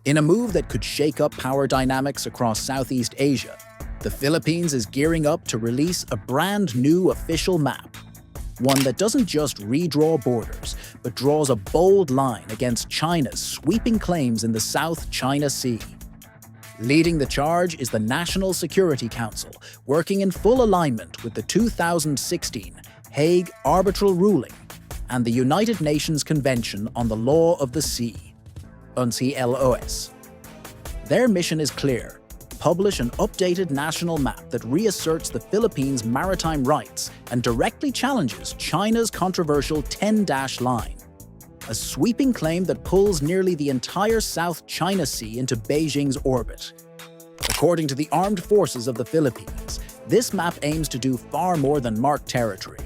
In a move that could shake up power dynamics across Southeast Asia, the Philippines is gearing up to release a brand new official map. One that doesn't just redraw borders, but draws a bold line against China's sweeping claims in the South China Sea. Leading the charge is the National Security Council, working in full alignment with the 2016 Hague arbitral ruling and the United Nations Convention on the Law of the Sea, UNCLOS. Their mission is clear: publish an updated national map that reasserts the Philippines' maritime rights and directly challenges China's controversial 10-dash line, a sweeping claim that pulls nearly the entire South China Sea into Beijing's orbit. According to the Armed Forces of the Philippines, this map aims to do far more than mark territory.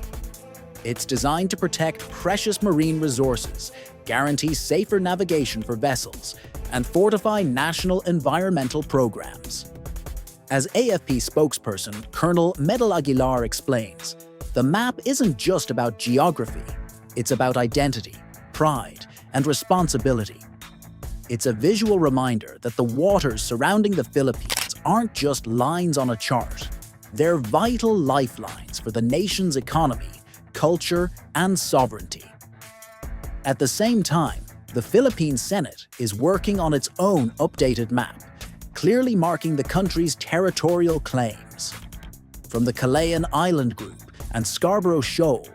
It's designed to protect precious marine resources, guarantee safer navigation for vessels, and fortify national environmental programs. As AFP spokesperson Colonel Medal Aguilar explains, the map isn't just about geography, it's about identity, pride, and responsibility. It's a visual reminder that the waters surrounding the Philippines aren't just lines on a chart. They're vital lifelines for the nation's economy, culture, and sovereignty. At the same time, the Philippine Senate is working on its own updated map, clearly marking the country's territorial claims. From the Kalayaan Island Group and Scarborough Shoal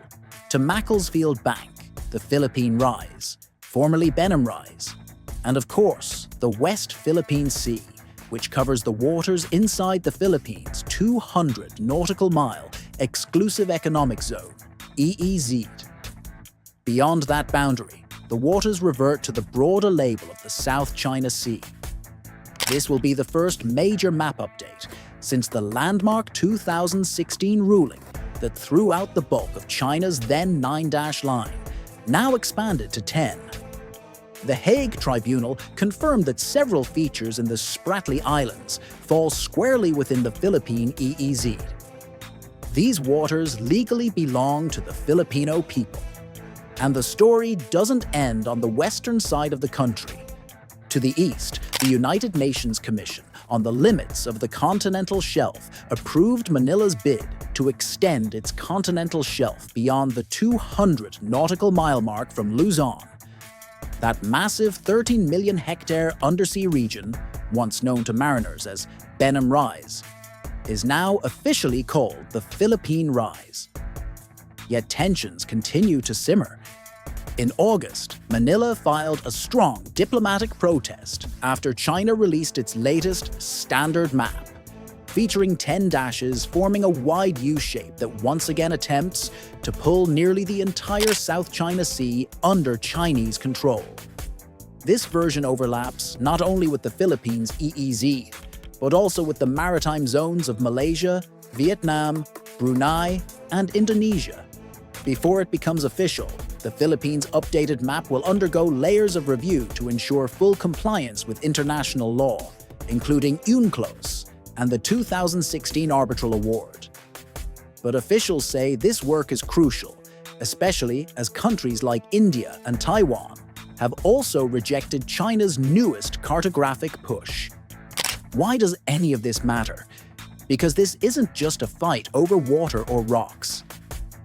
to Macclesfield Bank, the Philippine Rise, formerly Benham Rise, and of course, the West Philippine Sea, which covers the waters inside the Philippines' 200 nautical mile exclusive economic zone, EEZ. Beyond that boundary, the waters revert to the broader label of the South China Sea. This will be the first major map update since the landmark 2016 ruling that threw out the bulk of China's then 9-dash line, now expanded to 10. The Hague Tribunal confirmed that several features in the Spratly Islands fall squarely within the Philippine EEZ. These waters legally belong to the Filipino people. And the story doesn't end on the western side of the country. To the east, the United Nations Commission on the Limits of the Continental Shelf approved Manila's bid to extend its continental shelf beyond the 200 nautical mile mark from Luzon. That massive 13 million hectare undersea region, once known to mariners as Benham Rise, is now officially called the Philippine Rise. Yet tensions continue to simmer. In August, Manila filed a strong diplomatic protest after China released its latest standard map, featuring 10 dashes forming a wide U-shape that once again attempts to pull nearly the entire South China Sea under Chinese control. This version overlaps not only with the Philippines' EEZ, but also with the maritime zones of Malaysia, Vietnam, Brunei, and Indonesia. Before it becomes official, the Philippines' updated map will undergo layers of review to ensure full compliance with international law, including UNCLOS and the 2016 Arbitral Award. But officials say this work is crucial, especially as countries like India and Taiwan have also rejected China's newest cartographic push. Why does any of this matter? Because this isn't just a fight over water or rocks.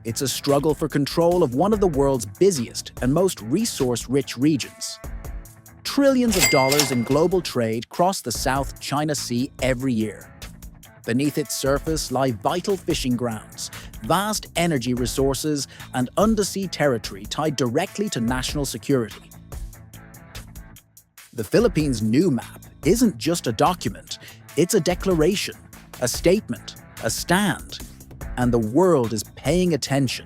It's a struggle for control of one of the world's busiest and most resource-rich regions. Trillions of dollars in global trade cross the South China Sea every year. Beneath its surface lie vital fishing grounds, vast energy resources, and undersea territory tied directly to national security. The Philippines' new map isn't just a document, it's a declaration, a statement, a stand. And the world is paying attention.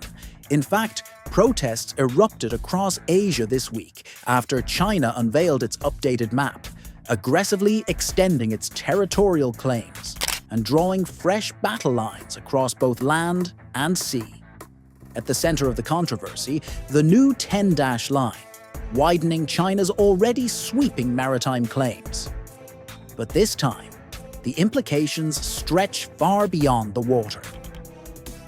In fact, protests erupted across Asia this week after China unveiled its updated map, aggressively extending its territorial claims and drawing fresh battle lines across both land and sea. At the center of the controversy, the new 10-dash line, widening China's already sweeping maritime claims. But this time, the implications stretch far beyond the water.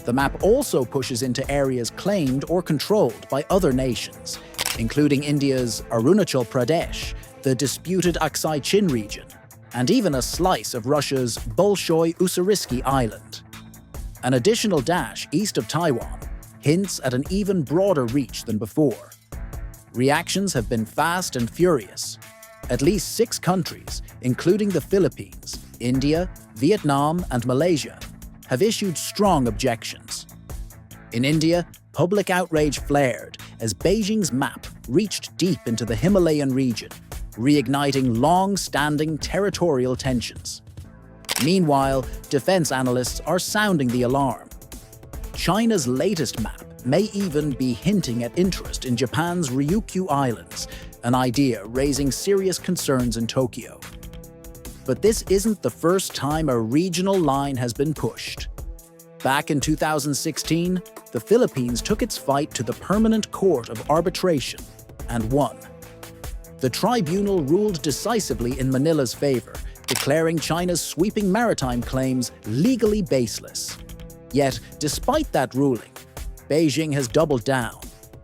The map also pushes into areas claimed or controlled by other nations, including India's Arunachal Pradesh, the the disputed Aksai Chin region, and even a slice of Russia's Bolshoi-Ussuriski Island. An additional dash east of Taiwan hints at an even broader reach than before. Reactions have been fast and furious. At least 6 countries, including the Philippines, India, Vietnam, and Malaysia, have issued strong objections. In India, public outrage flared as Beijing's map reached deep into the Himalayan region, reigniting long-standing territorial tensions. Meanwhile, defense analysts are sounding the alarm. China's latest map may even be hinting at interest in Japan's Ryukyu Islands, an idea raising serious concerns in Tokyo. But this isn't the first time a regional line has been pushed. Back in 2016, the Philippines took its fight to the Permanent Court of Arbitration and won. The tribunal ruled decisively in Manila's favor, declaring China's sweeping maritime claims legally baseless. Yet, despite that ruling, Beijing has doubled down,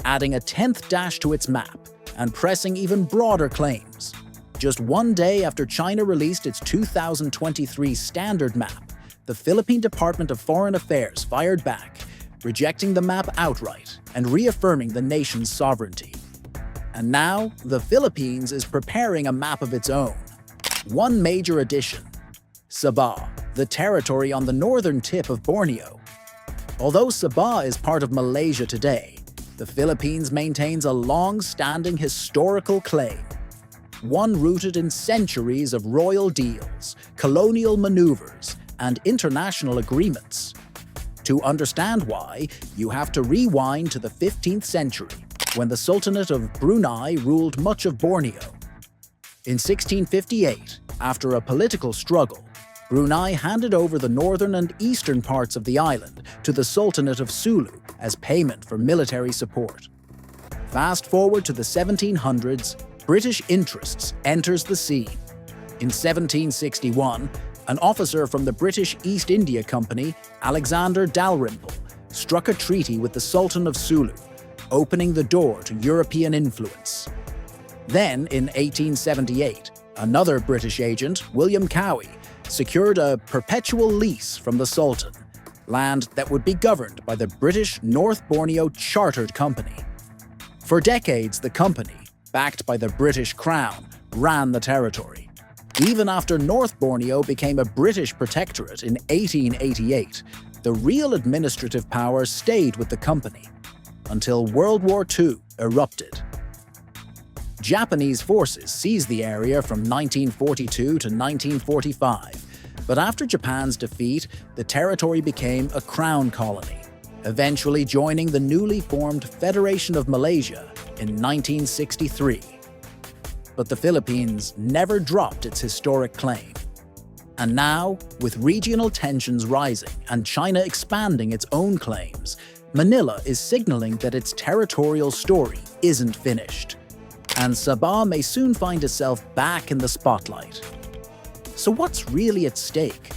adding a 10th dash to its map and pressing even broader claims. Just one day after China released its 2023 standard map, the Philippine Department of Foreign Affairs fired back, rejecting the map outright and reaffirming the nation's sovereignty. And now, the Philippines is preparing a map of its own. One major addition: Sabah, the territory on the northern tip of Borneo. Although Sabah is part of Malaysia today, the Philippines maintains a long-standing historical claim, one rooted in centuries of royal deals, colonial maneuvers, and international agreements. To understand why, you have to rewind to the 15th century, when the Sultanate of Brunei ruled much of Borneo. In 1658, after a political struggle, Brunei handed over the northern and eastern parts of the island to the Sultanate of Sulu as payment for military support. Fast forward to the 1700s, British interests enters the scene. In 1761, an officer from the British East India Company, Alexander Dalrymple, struck a treaty with the Sultan of Sulu, opening the door to European influence. Then, in 1878, another British agent, William Cowie, secured a perpetual lease from the Sultan, land that would be governed by the British North Borneo Chartered Company. For decades, the company, backed by the British Crown, ran the territory. Even after North Borneo became a British protectorate in 1888, the real administrative power stayed with the company, until World War II erupted. Japanese forces seized the area from 1942 to 1945, but after Japan's defeat, the territory became a crown colony, eventually joining the newly formed Federation of Malaysia in 1963. But the Philippines never dropped its historic claim. And now, with regional tensions rising and China expanding its own claims, Manila is signaling that its territorial story isn't finished. And Sabah may soon find itself back in the spotlight. So what's really at stake?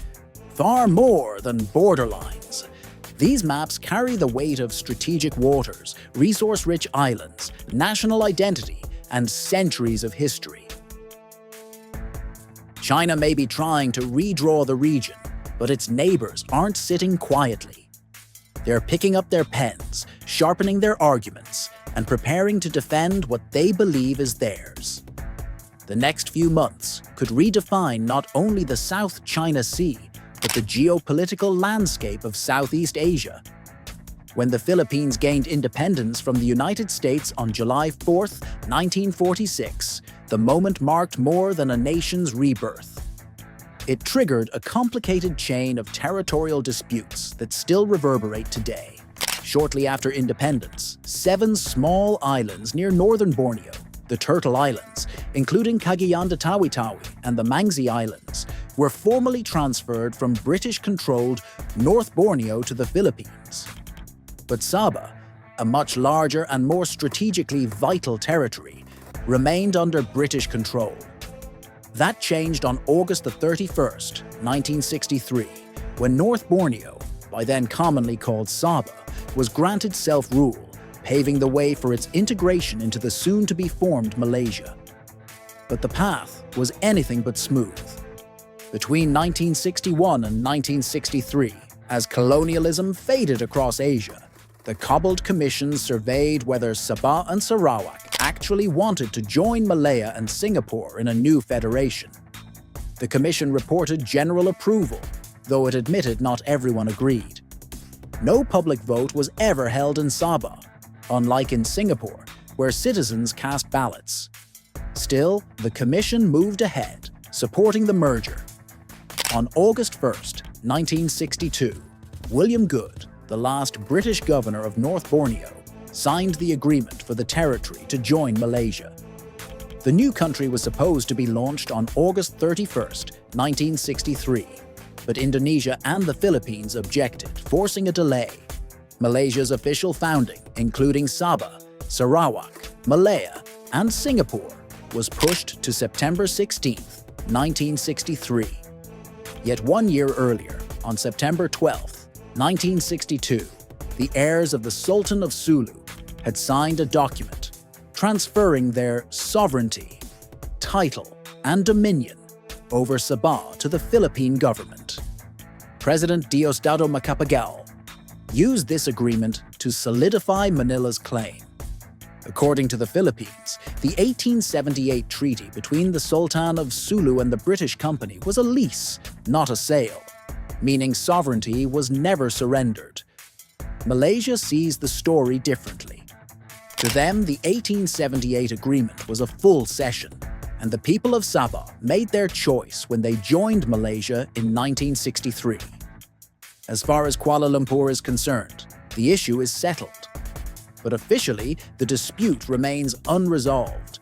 Far more than borderlines. These maps carry the weight of strategic waters, resource-rich islands, national identity, and centuries of history. China may be trying to redraw the region, but its neighbors aren't sitting quietly. They're picking up their pens, sharpening their arguments, and preparing to defend what they believe is theirs. The next few months could redefine not only the South China Sea, but the geopolitical landscape of Southeast Asia. When the Philippines gained independence from the United States on July 4, 1946, the moment marked more than a nation's rebirth. It triggered a complicated chain of territorial disputes that still reverberate today. Shortly after independence, 7 small islands near northern Borneo, the Turtle Islands, including Cagayan de Tawi-Tawi and the Mangsi Islands, were formally transferred from British-controlled North Borneo to the Philippines. But Sabah, a much larger and more strategically vital territory, remained under British control. That changed on August 31, 1963, when North Borneo, by then commonly called Sabah, was granted self-rule, paving the way for its integration into the soon-to-be-formed Malaysia. But the path was anything but smooth. Between 1961 and 1963, as colonialism faded across Asia, the cobbled commission surveyed whether Sabah and Sarawak actually wanted to join Malaya and Singapore in a new federation. The commission reported general approval, though it admitted not everyone agreed. No public vote was ever held in Sabah, unlike in Singapore, where citizens cast ballots. Still, the commission moved ahead, supporting the merger. On August 1, 1962, William Good, the last British governor of North Borneo, signed the agreement for the territory to join Malaysia. The new country was supposed to be launched on August 31, 1963, but Indonesia and the Philippines objected, forcing a delay. Malaysia's official founding, including Sabah, Sarawak, Malaya, and Singapore, was pushed to September 16, 1963. Yet 1 year earlier, on September 12, 1962, the heirs of the Sultan of Sulu had signed a document transferring their sovereignty, title, and dominion over Sabah to the Philippine government. President Diosdado Macapagal used this agreement to solidify Manila's claim. According to the Philippines, the 1878 treaty between the Sultan of Sulu and the British Company was a lease, not a sale, meaning sovereignty was never surrendered. Malaysia sees the story differently. To them, the 1878 agreement was a full cession, and the people of Sabah made their choice when they joined Malaysia in 1963. As far as Kuala Lumpur is concerned, the issue is settled. But officially, the dispute remains unresolved.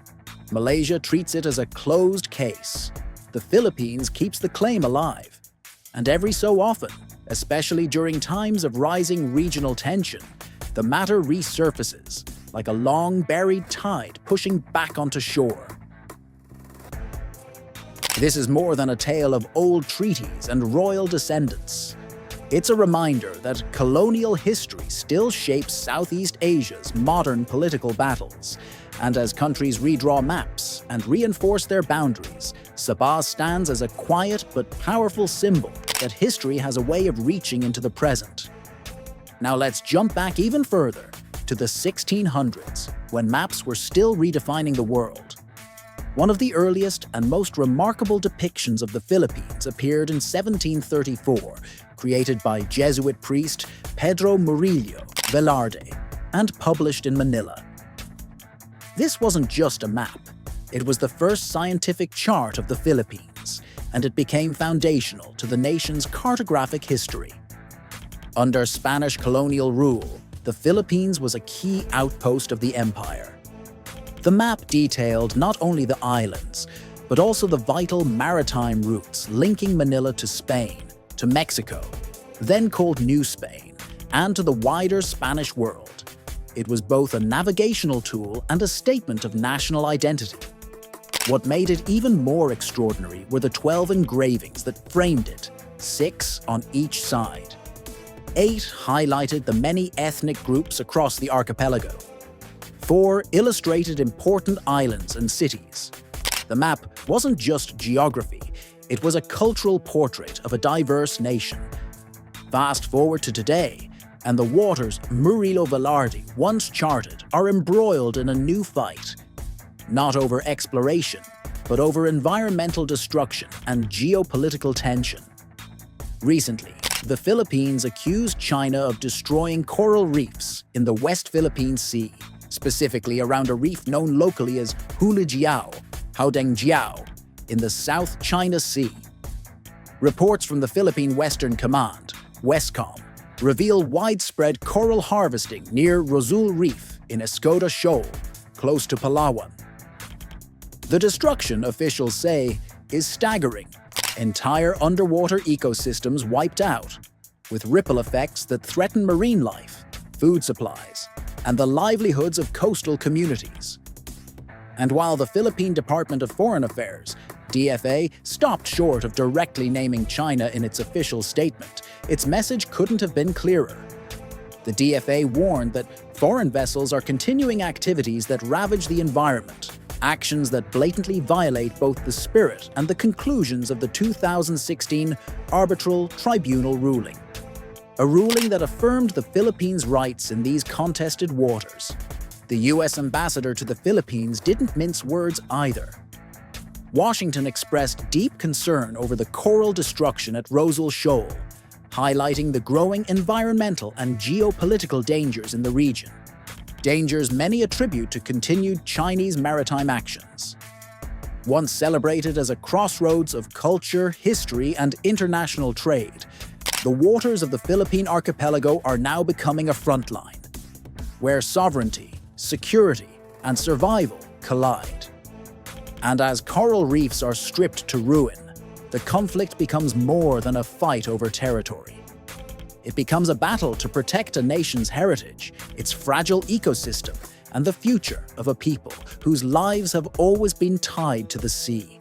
Malaysia treats it as a closed case. The Philippines keeps the claim alive. And every so often, especially during times of rising regional tension, the matter resurfaces, like a long-buried tide pushing back onto shore. This is more than a tale of old treaties and royal descendants. It's a reminder that colonial history still shapes Southeast Asia's modern political battles, and as countries redraw maps and reinforce their boundaries, Sabah stands as a quiet but powerful symbol that history has a way of reaching into the present. Now let's jump back even further to the 1600s, when maps were still redefining the world. One of the earliest and most remarkable depictions of the Philippines appeared in 1734, created by Jesuit priest Pedro Murillo Velarde and published in Manila. This wasn't just a map, it was the first scientific chart of the Philippines, and it became foundational to the nation's cartographic history. Under Spanish colonial rule, the Philippines was a key outpost of the empire. The map detailed not only the islands, but also the vital maritime routes linking Manila to Spain, to Mexico, then called New Spain, and to the wider Spanish world. It was both a navigational tool and a statement of national identity. What made it even more extraordinary were the 12 engravings that framed it, 6 on each side. 8 highlighted the many ethnic groups across the archipelago. 4 illustrated important islands and cities. The map wasn't just geography, it was a cultural portrait of a diverse nation. Fast forward to today, and the waters Murillo Velarde once charted are embroiled in a new fight. Not over exploration, but over environmental destruction and geopolitical tension. Recently, the Philippines accused China of destroying coral reefs in the West Philippine Sea, specifically around a reef known locally as Hulijiao, Haodengjiao, in the South China Sea. Reports from the Philippine Western Command, WESCOM, reveal widespread coral harvesting near Rosul Reef in Escoda Shoal, close to Palawan. The destruction, officials say, is staggering. Entire underwater ecosystems wiped out, with ripple effects that threaten marine life, food supplies, and the livelihoods of coastal communities. And while the Philippine Department of Foreign Affairs, DFA, stopped short of directly naming China in its official statement, its message couldn't have been clearer. The DFA warned that foreign vessels are continuing activities that ravage the environment, actions that blatantly violate both the spirit and the conclusions of the 2016 Arbitral Tribunal ruling. A ruling that affirmed the Philippines' rights in these contested waters. The US ambassador to the Philippines didn't mince words either. Washington expressed deep concern over the coral destruction at Shoal, highlighting the growing environmental and geopolitical dangers in the region. Dangers many attribute to continued Chinese maritime actions. Once celebrated as a crossroads of culture, history, and international trade, the waters of the Philippine archipelago are now becoming a frontline, where sovereignty, security, and survival collide. And as coral reefs are stripped to ruin, the conflict becomes more than a fight over territory. It becomes a battle to protect a nation's heritage, its fragile ecosystem, and the future of a people whose lives have always been tied to the sea.